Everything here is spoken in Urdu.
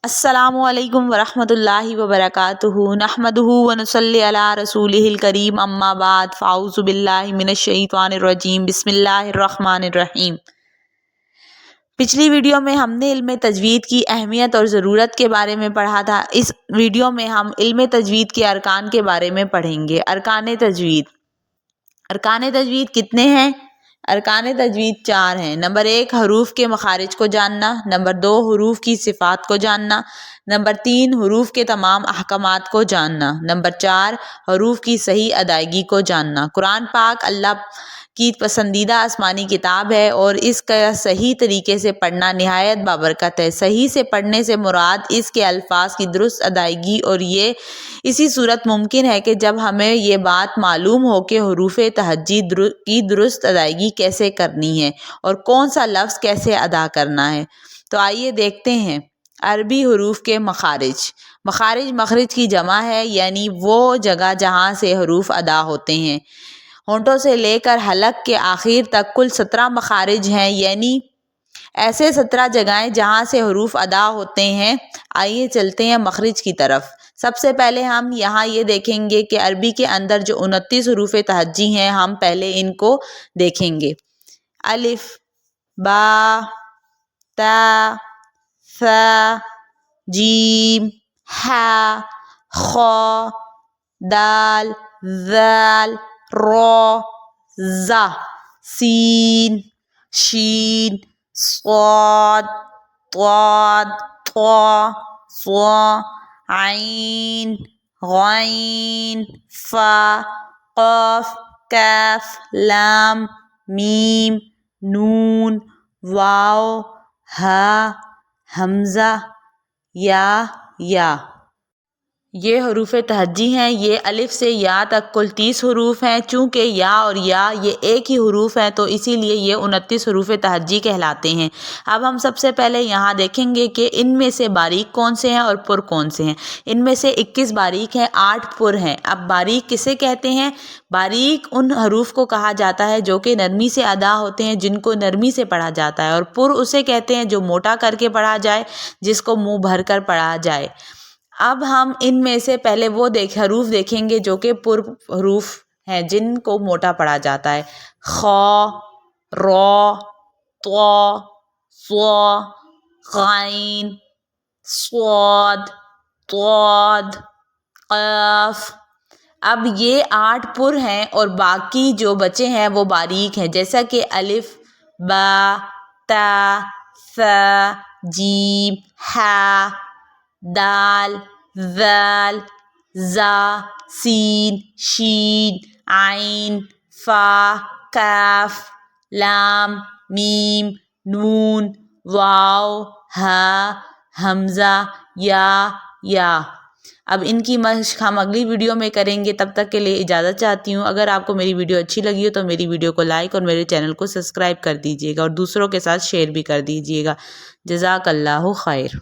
السلام علیکم ورحمۃ اللہ وبرکاتہ نحمدہ ونصلی علی رسولہ الکریم اما بعد فاعوذ باللہ من الشیطان الرجیم بسم اللہ الرحمن الرحیم۔ پچھلی ویڈیو میں ہم نے علم تجوید کی اہمیت اور ضرورت کے بارے میں پڑھا تھا۔ اس ویڈیو میں ہم علم تجوید کے ارکان کے بارے میں پڑھیں گے۔ ارکان تجوید کتنے ہیں؟ ارکان تجوید 4 ہیں۔ نمبر 1 حروف کے مخارج کو جاننا، نمبر 2 حروف کی صفات کو جاننا، نمبر 3 حروف کے تمام احکامات کو جاننا، نمبر 4 حروف کی صحیح ادائیگی کو جاننا۔ قرآن پاک اللہ کی پسندیدہ آسمانی کتاب ہے اور اس کا صحیح طریقے سے پڑھنا نہایت بابرکت ہے۔ صحیح سے پڑھنے سے مراد اس کے الفاظ کی درست ادائیگی اور یہ اسی صورت ممکن ہے کہ جب ہمیں یہ بات معلوم ہو کہ حروف تہجی کی درست ادائیگی کیسے کرنی ہے اور کون سا لفظ کیسے ادا کرنا ہے۔ تو آئیے دیکھتے ہیں۔ عربی حروف کے مخارج۔ مخرج کی جمع ہے، یعنی وہ جگہ جہاں سے حروف ادا ہوتے ہیں۔ ہونٹوں سے لے کر حلق کے آخر تک کل 17 مخارج ہیں، یعنی ایسے 17 جگہیں جہاں سے حروف ادا ہوتے ہیں۔ آئیے چلتے ہیں مخرج کی طرف۔ سب سے پہلے ہم یہاں یہ دیکھیں گے کہ عربی کے اندر جو 29 حروف تہجی ہیں، ہم پہلے ان کو دیکھیں گے۔ الف، با، تا، ثا، جیم، ہا، خا، دال، ذال، را، زا، سین، شین، صاد، طاد، طا، ثا، عین، غین، فا، قاف، کاف، لام، میم، نون، واو، ہا، حمزہ، یا۔ یہ حروف تہجی ہیں۔ یہ الف سے یا تک کل 30 حروف ہیں۔ چونکہ یا اور یہ ایک ہی حروف ہیں تو اسی لیے یہ 29 حروف تہجی کہلاتے ہیں۔ اب ہم سب سے پہلے یہاں دیکھیں گے کہ ان میں سے باریک کون سے ہیں اور پر کون سے ہیں۔ ان میں سے 21 باریک ہیں، 8 پر ہیں۔ اب باریک کسے کہتے ہیں؟ باریک ان حروف کو کہا جاتا ہے جو کہ نرمی سے ادا ہوتے ہیں، جن کو نرمی سے پڑھا جاتا ہے، اور پر اسے کہتے ہیں جو موٹا کر کے پڑھا جائے، جس کو منہ بھر کر پڑھا جائے۔ اب ہم ان میں سے پہلے وہ حروف دیکھیں گے جو کہ پر حروف ہیں، جن کو موٹا پڑھا جاتا ہے۔ خا، را، طا، ثا، غین، صاد، طاد، قاف۔ اب یہ 8 پر ہیں اور باقی جو بچے ہیں وہ باریک ہیں، جیسا کہ الف، با، تا، ثا، جیم، ہا، دال، ذال، زا، سین، شین، عین، فا، کاف، لام، میم، نون، واو، ہا، حمزہ، یا۔ اب ان کی مشق ہم اگلی ویڈیو میں کریں گے۔ تب تک کے لیے اجازت چاہتی ہوں۔ اگر آپ کو میری ویڈیو اچھی لگی ہو تو میری ویڈیو کو لائک اور میرے چینل کو سبسکرائب کر دیجیے گا اور دوسروں کے ساتھ شیئر بھی کر دیجیے گا۔ جزاک اللہ خیر۔